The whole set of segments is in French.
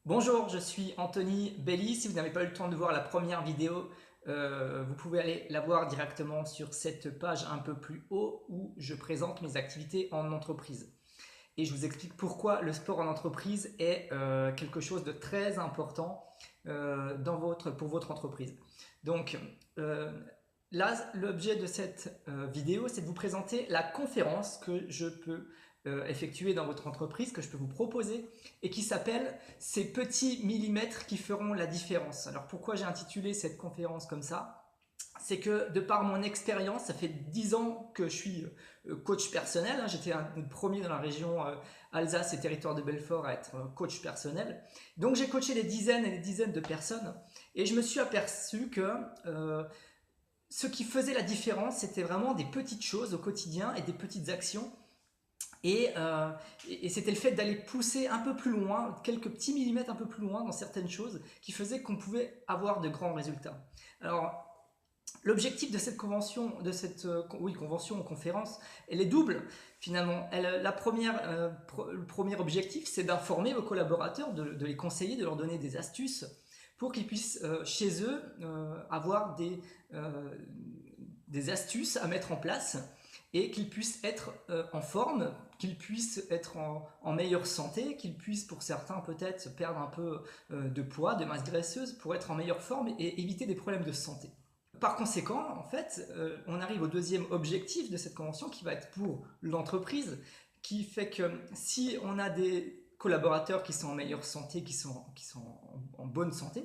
Bonjour, je suis Anthony Belli. Si vous n'avez pas eu le temps de voir la première vidéo, vous pouvez aller la voir directement sur cette page un peu plus haut où je présente mes activités en entreprise. Et je vous explique pourquoi le sport en entreprise est quelque chose de très important pour votre entreprise. Donc là, l'objet de cette vidéo, c'est de vous présenter la conférence que je peux effectuer dans votre entreprise, que je peux vous proposer et qui s'appelle « Ces petits millimètres qui feront la différence ». Alors pourquoi j'ai intitulé cette conférence comme ça? C'est que de par mon expérience, ça fait 10 ans que je suis coach personnel. J'étais le premier dans la région Alsace et territoire de Belfort à être coach personnel. Donc j'ai coaché des dizaines et des dizaines de personnes et je me suis aperçu que ce qui faisait la différence, c'était vraiment des petites choses au quotidien et des petites actions. Et c'était le fait d'aller pousser un peu plus loin, quelques petits millimètres un peu plus loin dans certaines choses qui faisaient qu'on pouvait avoir de grands résultats. Alors, l'objectif de cette convention, convention ou conférence, elle est double finalement. Le premier objectif, c'est d'informer vos collaborateurs, de les conseiller, de leur donner des astuces pour qu'ils puissent chez eux avoir des astuces à mettre en place et qu'ils puissent être en forme, qu'ils puissent être en meilleure santé, qu'ils puissent pour certains peut-être perdre un peu de poids, de masse graisseuse pour être en meilleure forme et éviter des problèmes de santé. Par conséquent, en fait, on arrive au deuxième objectif de cette convention qui va être pour l'entreprise, qui fait que si on a des collaborateurs qui sont en meilleure santé, qui sont en bonne santé,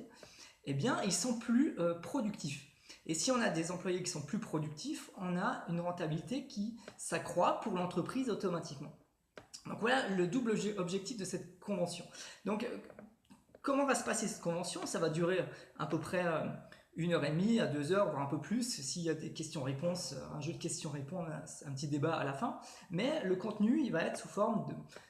eh bien, ils sont plus productifs. Et si on a des employés qui sont plus productifs, on a une rentabilité qui s'accroît pour l'entreprise automatiquement. Donc voilà le double objectif de cette convention. Donc comment va se passer cette convention? Ça va durer à peu près 1h30 à 2h, voire un peu plus, s'il y a des questions-réponses, un jeu de questions-réponses, un petit débat à la fin. Mais le contenu, il va être sous forme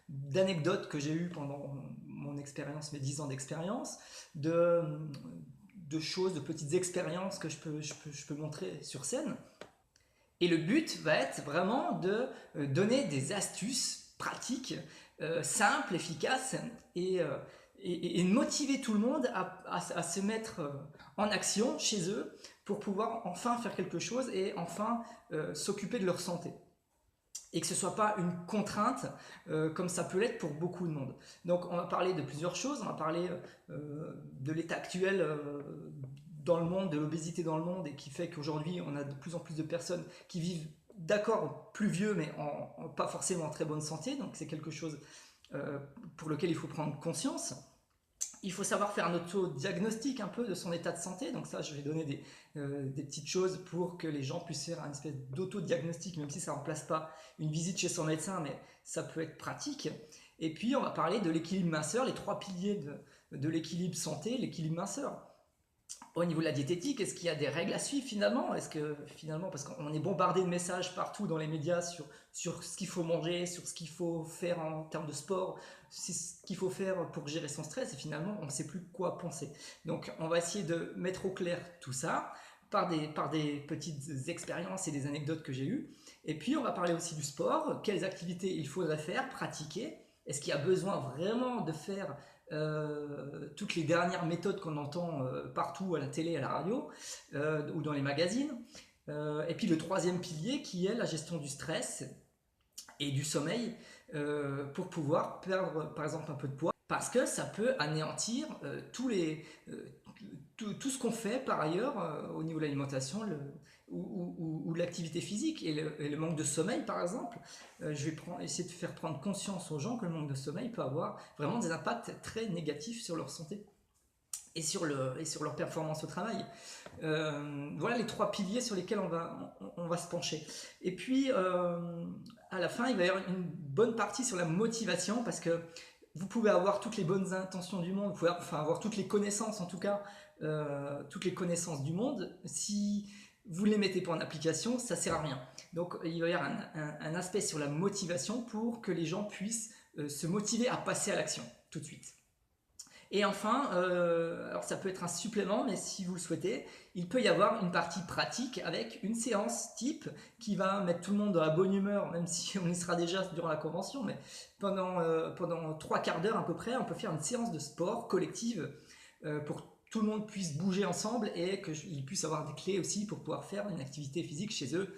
d'anecdotes que j'ai eues pendant mon expérience, mes 10 ans d'expérience, de choses, de petites expériences que je peux montrer sur scène. Et le but va être vraiment de donner des astuces pratiques, simples, efficaces et de motiver tout le monde à se mettre en action chez eux pour pouvoir enfin faire quelque chose et enfin s'occuper de leur santé. Et que ce ne soit pas une contrainte comme ça peut l'être pour beaucoup de monde. Donc on va parler de plusieurs choses, on va parler de l'état actuel dans le monde, de l'obésité dans le monde, et qui fait qu'aujourd'hui on a de plus en plus de personnes qui vivent, d'accord, plus vieux, mais pas forcément en très bonne santé, donc c'est quelque chose pour lequel il faut prendre conscience. Il faut savoir faire un auto-diagnostic un peu de son état de santé. Donc ça, je vais donner des petites choses pour que les gens puissent faire une espèce d'auto-diagnostic, même si ça ne remplace pas une visite chez son médecin, mais ça peut être pratique. Et puis, on va parler de l'équilibre minceur, les 3 piliers de l'équilibre santé, l'équilibre minceur. Au niveau de la diététique, est-ce qu'il y a des règles à suivre finalement? Est-ce que finalement, parce qu'on est bombardé de messages partout dans les médias sur ce qu'il faut manger, sur ce qu'il faut faire en termes de sport, ce qu'il faut faire pour gérer son stress, et finalement on ne sait plus quoi penser. Donc on va essayer de mettre au clair tout ça par des petites expériences et des anecdotes que j'ai eues. Et puis on va parler aussi du sport, quelles activités il faudrait faire, pratiquer. Est-ce qu'il y a besoin vraiment de faire toutes les dernières méthodes qu'on entend partout à la télé, à la radio ou dans les magazines. Et puis le troisième pilier qui est la gestion du stress et du sommeil pour pouvoir perdre par exemple un peu de poids, parce que ça peut anéantir tout ce qu'on fait par ailleurs au niveau de l'alimentation ou l'activité physique et le manque de sommeil par exemple. Je vais essayer de faire prendre conscience aux gens que le manque de sommeil peut avoir vraiment des impacts très négatifs sur leur santé et sur leur performance au travail. Voilà les 3 piliers sur lesquels on va se pencher. Et puis à la fin, il va y avoir une bonne partie sur la motivation, parce que vous pouvez avoir toutes les bonnes intentions du monde, vous pouvez avoir toutes les connaissances en tout cas, toutes les connaissances du monde, si vous ne les mettez pas en application, ça ne sert à rien. Donc il va y avoir un aspect sur la motivation pour que les gens puissent se motiver à passer à l'action tout de suite. Et enfin, alors ça peut être un supplément, mais si vous le souhaitez, il peut y avoir une partie pratique avec une séance type qui va mettre tout le monde dans la bonne humeur, même si on y sera déjà durant la convention, mais pendant 3 quarts d'heure à peu près, on peut faire une séance de sport collective pour que tout le monde puisse bouger ensemble et qu'ils puissent avoir des clés aussi pour pouvoir faire une activité physique chez eux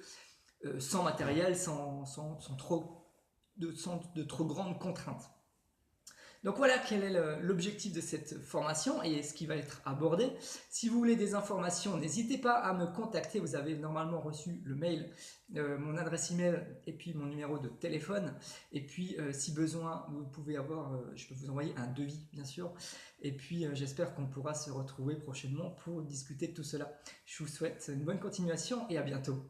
sans matériel, sans de trop grandes contraintes. Donc voilà quel est l'objectif de cette formation et ce qui va être abordé. Si vous voulez des informations, n'hésitez pas à me contacter. Vous avez normalement reçu le mail, mon adresse email et puis mon numéro de téléphone. Et puis si besoin, vous pouvez je peux vous envoyer un devis bien sûr. Et puis j'espère qu'on pourra se retrouver prochainement pour discuter de tout cela. Je vous souhaite une bonne continuation et à bientôt.